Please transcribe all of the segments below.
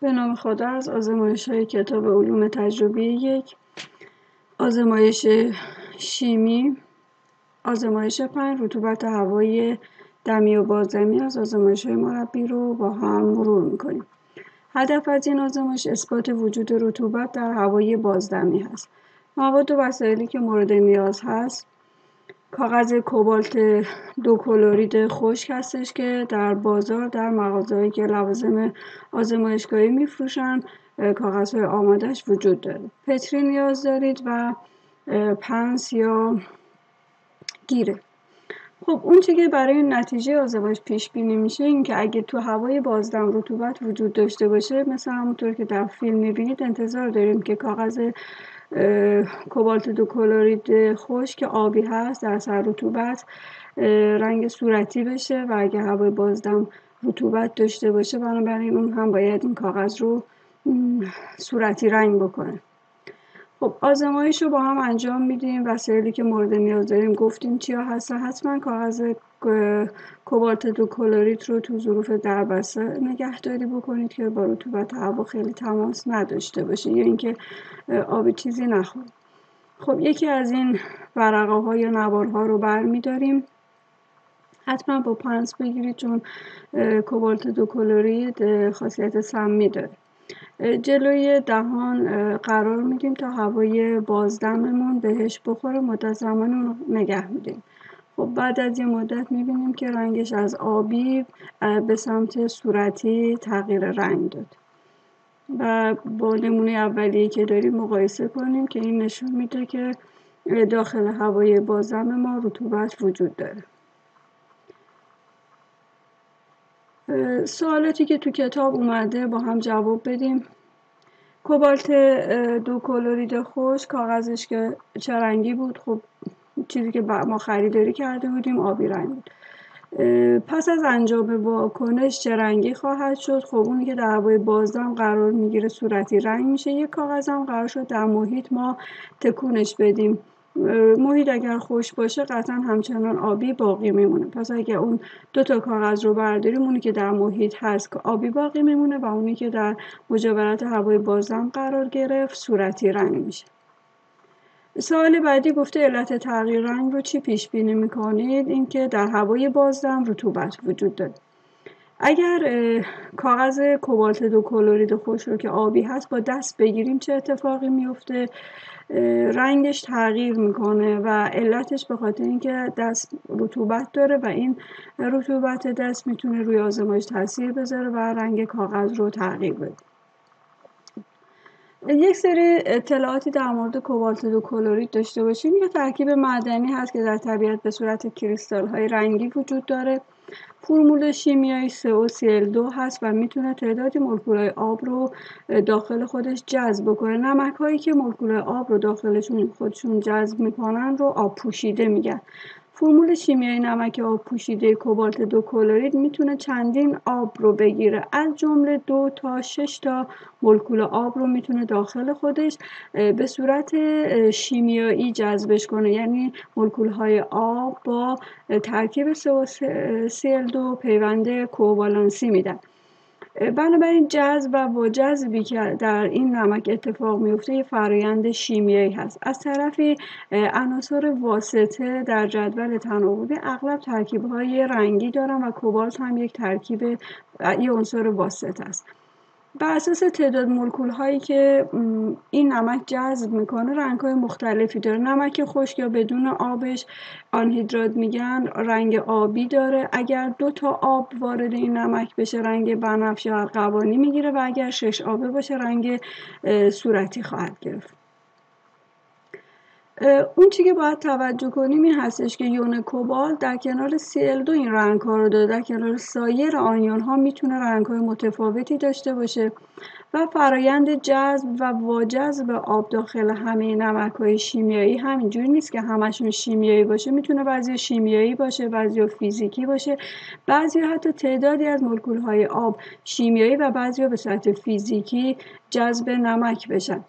به نام خدا. از آزمایش‌های کتاب علوم تجربی 1 آزمایش شیمی آزمایش 5 رطوبت هوای دمی و بازدمی از آزمایش‌های مربی رو با هم مرور می‌کنیم. هدف از این آزمایش اثبات وجود رطوبت در هوای بازدمی هست. مواد و وسایلی که مورد نیاز هست: کاغذ کوبالت 2 کلرید خشک هستش که در بازار در مغازه‌ای که لوازم آزمایشگاهی میفروشن کاغذهای آمادهش وجود داره. پتری نیاز دارید و پنس یا گیره. خب اون چیزی که برای نتیجه آزمایش پیش بینی میشه این که اگه تو هوای بازدم رطوبت وجود داشته باشه، مثل همونطور که در فیلم میبینید، انتظار داریم که کاغذ کوبالت 2 کلرید خشک که آبی هست در اثر رطوبت رنگ صورتی بشه و اگه هوای بازدم رطوبت داشته باشه بنابراین اون هم باید این کاغذ رو صورتی رنگ بکنه. خب آزمایش رو با هم انجام میدیم. وسایلی که مورد نیاز داریم گفتیم چیا هستن. حتما کاغذ کوبالت 2 کلرید رو تو ظروف دربسته نگهداری بکنید که با رطوبت هوا خیلی تماس نداشته باشه یا اینکه آب چیزی نخوره. خب یکی از این ورقه ها یا نوارها رو برمیداریم. حتما با پنس بگیرید چون کوبالت 2 کلرید خاصیت سمی داره. جلوی دهان قرار میدیم تا هوای بازدممون بهش بخوره. مدت زمانی رو نگه میدیم. خب بعد از یه مدت میبینیم که رنگش از آبی به سمت صورتی تغییر رنگ داد و با نمونه اولیه که داریم مقایسه کنیم که این نشون میده که داخل هوای بازدم ما رطوبت وجود داره. سوالاتی که تو کتاب اومده با هم جواب بدیم. کوبالت 2 کلرید خشک کاغذش که چه رنگی بود؟ خب چیزی که ما خریداری کرده بودیم آبی رنگ بود. پس از انجام واکنش چه رنگی خواهد شد؟ خب اونی که در هوای بازدم قرار میگیره صورتی رنگ میشه. یک کاغذ هم قرار شد در محیط ما تکونش بدیم. محیط اگر خشک باشه قطعا همچنان آبی باقی میمونه. پس اگر اون 2 تا کاغذ رو برداریم، اونی که در محیط هست که آبی باقی میمونه و اونی که در مجاورت هوای بازدم قرار گرفت صورتی رنگ میشه. سوال بعدی گفته علت تغییر رنگ رو چی پیش بینی میکنید؟ اینکه در هوای بازدم رطوبت وجود داره. اگر کاغذ کوبالت 2 کلرید خشک رو که آبی هست با دست بگیریم چه اتفاقی میفته؟ رنگش تغییر میکنه و علتش به خاطر اینکه دست رطوبت داره و این رطوبت دست میتونه روی آزمایش تاثیر بذاره و رنگ کاغذ رو تغییر بده. یک سری اطلاعاتی در مورد کوبالت 2 کلرید داشته باشیم. یه ترکیب معدنی هست که در طبیعت به صورت کریستال های رنگی وجود داره. فرمول شیمیایی COCl2 هست و میتونه تعدادی مولکول‌های آب رو داخل خودش جذب کنه. نمک هایی که مولکول‌های آب رو داخلشون خودشون جذب میکنن رو آب پوشیده میگن. فرمول شیمیایی نمک آب پوشیده کوبالت 2 کلرید میتونه چندین آب رو بگیره، از جمله 2 تا 6 تا مولکول آب رو میتونه داخل خودش به صورت شیمیایی جذبش کنه. یعنی مولکول های آب با ترکیب COCl2 پیوند کووالنسی میدن. بنابراین جذب و با جذبی که در این نمک اتفاق میفته یه فرایند شیمیایی هست. از طرفی عناصر واسطه در جدول تناوبی اغلب ترکیب‌های رنگی دارن و کوبالت هم یک ترکیب یه عنصر واسطه است. بر اساس تعداد مولکول هایی که این نمک جذب میکنه رنگ های مختلفی داره. نمک خشک یا بدون آبش آنهیدرات میگن، رنگ آبی داره. اگر 2 تا آب وارد این نمک بشه رنگ بنفش یا ارغوانی میگیره و اگر 6 آبه باشه رنگ صورتی خواهد گرفت. اون چی که باید توجه کنیم این هستش که یون کوبالت در کنار Cl2 این رنگ ها رو داره. در کنار سایر آنیون ها میتونه رنگ های متفاوتی داشته باشه و فرایند جذب و واجذب آب داخل همه نمک های شیمیایی همینجوری نیست که همشون شیمیایی باشه. میتونه بعضی شیمیایی باشه، بعضی فیزیکی باشه، بعضی حتی تعدادی از مولکول های آب شیمیایی و بعضی به صورت فیزیکی جذب نمک بشن.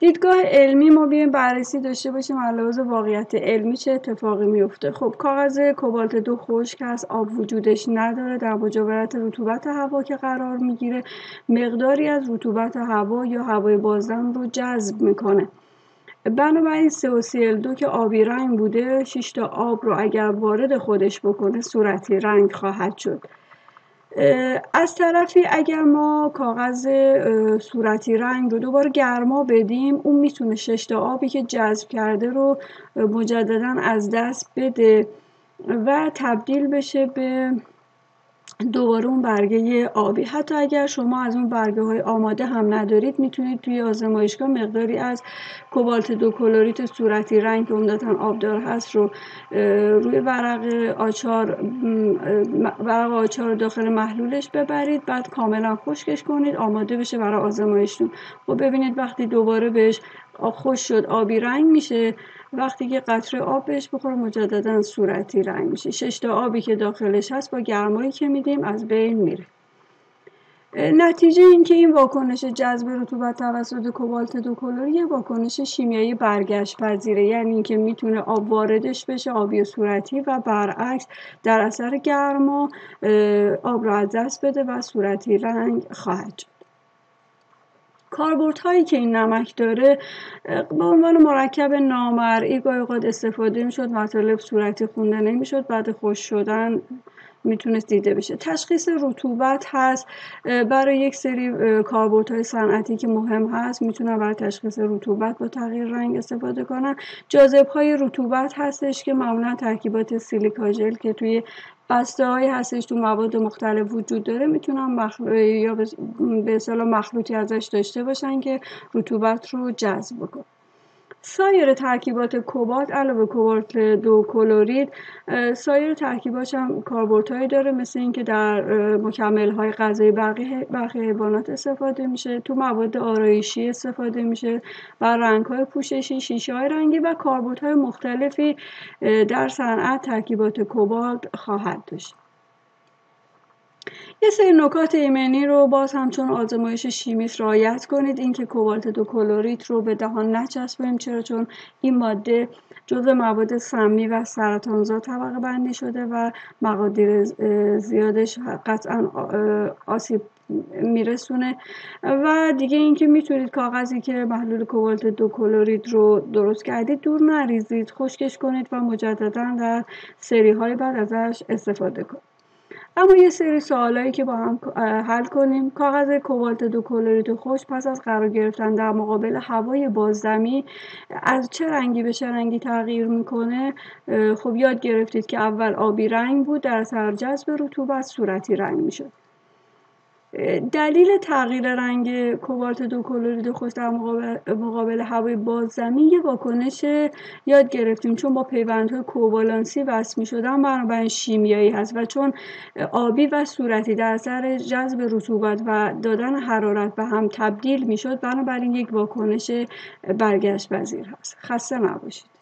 دیدگاه علمی ما بیایم بررسی داشته باشیم از لحاظ واقعیت علمی چه اتفاقی میفته. خب کاغذ کوبالت 2 خشک هست، آب وجودش نداره، در مجاورت رطوبت هوا که قرار میگیره مقداری از رطوبت هوا یا هوای بازدم رو جذب میکنه. بنابراین COCl2 که آبی رنگ بوده 6 تا آب رو اگر وارد خودش بکنه صورتی رنگ خواهد شد. از طرفی اگر ما کاغذ صورتی رنگ رو دوباره گرما بدیم اون میتونه 6 تا آبی که جذب کرده رو مجددا از دست بده و تبدیل بشه به دوباره اون برگه آبی. حتی اگر شما از اون برگه های آماده هم ندارید میتونید توی آزمایشگاه مقداری از کوبالت 2 کلریت صورتی رنگ که عمدتاً آبدار هست رو روی ورق آچار داخل محلولش ببرید، بعد کاملا خشکش کنید آماده بشه برای آزمایشتون. خب ببینید وقتی دوباره بهش خوش شد آبی رنگ میشه، وقتی که قطره آب بهش بخوره مجددا صورتی رنگ میشه. 6 تا آبی که داخلش هست با گرمایی که میدیم از بین میره. نتیجه این که این واکنش جذب رطوبت توسط کوبالت 2 کلری یه واکنش شیمیایی برگشت پذیره، یعنی اینکه میتونه آب واردش بشه آبی صورتی و برعکس در اثر گرما آب را از دست بده و صورتی رنگ خواهد شد. کاربردهایی که این نمک داره به عنوان مرکب نامرئی گاهی اوقات استفاده میشد، مطالب صورتی خونده نمیشد، بعد خشک شدن میتونست دیده بشه. تشخیص رطوبت هست برای یک سری کاربردهای صنعتی که مهم هست، میتونن برای تشخیص رطوبت با تغییر رنگ استفاده کنن. جاذبهای رطوبت هستش که معمولا ترکیبات سیلیکا ژل که توی بسته هایی هستش تو مواد مختلف وجود داره میتونن یا به اصطلاح مخلوطی ازش داشته باشن که رطوبت رو جذب کنه. سایر ترکیبات کوبالت علاوه کوبالت 2 کلرید سایر ترکیباش هم کاربردهایی داره، مثل اینکه در مکمل‌های غذایی برخی حیوانات استفاده میشه، تو مواد آرایشی استفاده میشه، بر رنگ‌های پوششی، شیشه‌های رنگی و کاربردهای مختلفی در صنعت ترکیبات کوبالت خواهد داشت. یه سری نکات ایمنی رو باز همچون آزمایش شیمیست رعایت کنید. اینکه کوبالت 2 کلریت رو به دهان نچسبونیم، چرا؟ چون این ماده جزو مواد سمی و سرطانزا طبقه بندی شده و مقادیر زیادش قطعا آسیب میرسونه. و دیگه اینکه میتونید کاغذی که محلول کوبالت 2 کلرید رو درست کردید دور نریزید، خشکش کنید و مجددا در سری های بعد ازش استفاده کنید. اما یه سری سوالایی که با هم حل کنیم. کاغذ کوبالت 2 کلرید خشک پس از قرار گرفتن در مقابل هوای بازدمی از چه رنگی به چه رنگی تغییر میکنه؟ خب یاد گرفتید که اول آبی رنگ بود، در اثر جذب رطوبت صورتی رنگ میشد. دلیل تغییر رنگ کوبالت 2 کلرید خشک در مقابل هوای بازدمی یه واکنش یاد گرفتیم، چون با پیوندهای کووالنسی وصل می‌شدن بنابراین شیمیایی هست و چون آبی و صورتی در اثر جذب رطوبت و دادن حرارت به هم تبدیل میشد بنابراین یک واکنش برگشت پذیر هست. خسته نباشید.